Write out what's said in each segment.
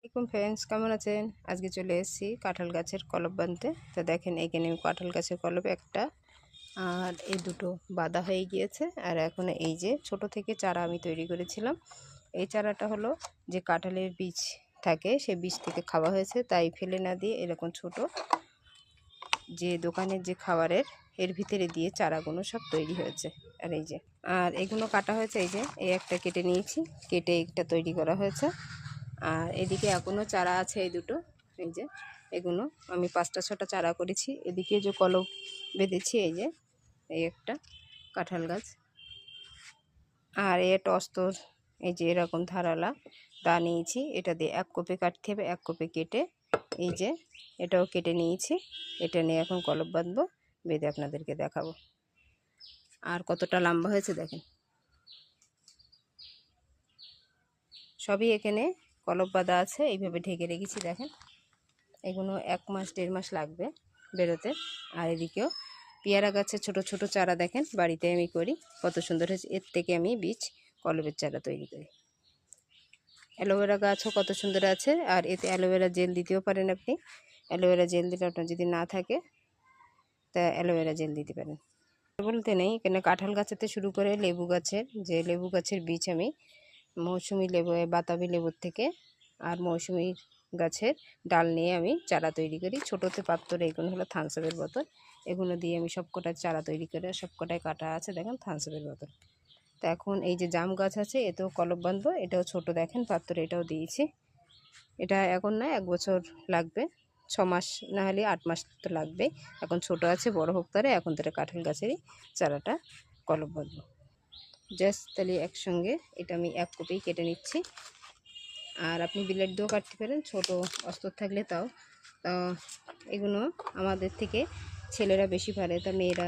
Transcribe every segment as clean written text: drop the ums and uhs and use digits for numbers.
আসসালামাইকুম ফ্রেন্ডস, কেমন আছেন? আজকে চলে এসেছি কাঁঠাল গাছের কলপ বানতে। তো দেখেন এখানে আমি কাঁঠাল গাছের কলপ একটা আর এই দুটো বাঁধা হয়ে গিয়েছে। আর এখন এই যে ছোট থেকে চারা আমি তৈরি করেছিলাম, এই চারাটা হলো যে কাঁঠালের বীজ থাকে সেই বীজ থেকে খাওয়া হয়েছে, তাই ফেলে না দিয়ে এরকম ছোট যে দোকানের যে খাবারের এর ভিতরে দিয়ে চারাগুলো সব তৈরি হয়েছে। আর এই যে আর এগুলো কাটা হয়েছে, এই যে এই একটা কেটে নিয়েছি, কেটে একটা তৈরি করা হয়েছে। আর এদিকে এখনও চারা আছে এই দুটো, এই যে এগুলো আমি 5টা 6টা চারা করেছি। এদিকে যে কলম বেঁধেছি, এই যে এই একটা কাঁঠাল গাছ। আর এ টস্তর এই যে এরকম ধারালা দা নিয়েছি, এটা দিয়ে 1 কোপে কাটতে হবে। 1 কোপে কেটে এই যে এটাও কেটে নিয়েছি। এটা নিয়ে এখন কলম বাঁধবো, বেঁধে আপনাদেরকে দেখাবো। আর কতটা লম্বা হয়েছে দেখেন। সবই এখানে কলম বাঁধা আছে, এইভাবে ঢেকে রেখেছি। দেখেন এগুলো 1 মাস 1.5 মাস লাগবে বেরোতে। আর এদিকেও পেয়ারা গাছের ছোট ছোট চারা দেখেন বাড়িতে আমি করি, কত সুন্দর হয়েছে। এর থেকে আমি বীজ কলমের চারা তৈরি করি। অ্যালোভেরা গাছও কত সুন্দর আছে, আর এতে অ্যালোভেরা জেল দিতেও পারেন আপনি। অ্যালোভেরা জেল দিলে আপনার যদি না থাকে তা অ্যালোভেরা জেল দিতে পারেন। বলতে নেই, এখানে কাঁঠাল গাছেতে শুরু করে লেবু গাছের, যে লেবু গাছের বীজ আমি মৌসুমি লেবু বাতাবি লেবুর থেকে আর মৌসুমি গাছের ডাল নিয়ে আমি চারা তৈরি করি। ছোটোতে পাত্রে এগুলো হলো থামসআপের বোতল, এগুলো দিয়ে আমি সবকটা চারা তৈরি করে সবকটায় কাটা আছে দেখেন থামসআপের বোতল। তো এখন এই যে জাম গাছ আছে, এতেও কলপ বাঁধবো। এটাও ছোট দেখেন পাত্রে, এটাও দিয়েছি। এটা এখন না 1 বছর লাগবে, 6 মাস না হলে 8 মাস তো লাগবে। এখন ছোট আছে, বড় হোক তারে এখন তারা কাঁঠাল গাছেরই চারাটা কলপ বাঁধবো। জাস্ট তাহলে একসঙ্গে এটা আমি 1 কোপেই কেটে নিচ্ছি। আর আপনি ব্লেড দিয়েও কাটতে পারেন, ছোট অস্ত্র থাকলে তাও। তা এগুলো আমাদের থেকে ছেলেরা বেশি পারে, তা মেয়েরা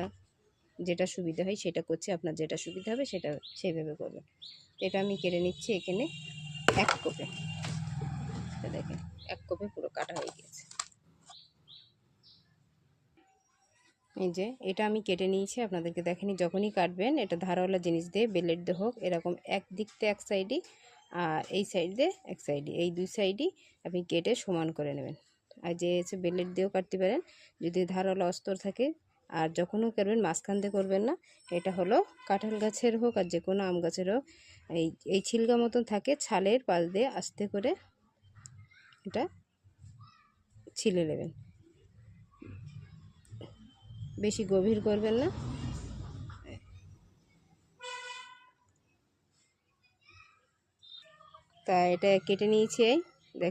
যেটা সুবিধা হয় সেটা করছে। আপনার যেটা সুবিধা হবে সেটা সেইভাবে করবেন। এটা আমি কেটে নিচ্ছি এখানে 1 কোপে। দেখেন 1 কোপে পুরো কাটা হয়ে গিয়েছে। এই যে এটা আমি কেটে নিয়েছি, আপনাদেরকে দেখেনি। যখনই কাটবেন এটা ধারওয়ালা জিনিস দিয়ে, ব্লেড দিয়ে হোক, এরকম এক দিক থেকে এক সাইডই আর এই সাইড দিয়ে এক সাইডই, এই 2 সাইডই আপনি কেটে সমান করে নেবেন। আর যে হচ্ছে ব্লেড দিয়েও কাটতে পারেন যদি ধারওয়ালা অস্ত্র থাকে। আর যখনও করবেন মাঝখান দিয়ে করবেন না। এটা হলো কাঁঠাল গাছের হোক আর যে কোনো আম গাছের হোক, এই ছিলকা মতন থাকে, ছালের পাশ দিয়ে আস্তে করে এটা ছিলে নেবেন, বেশি গভীর করবেন না। তা এটা কেটে নিয়েছি,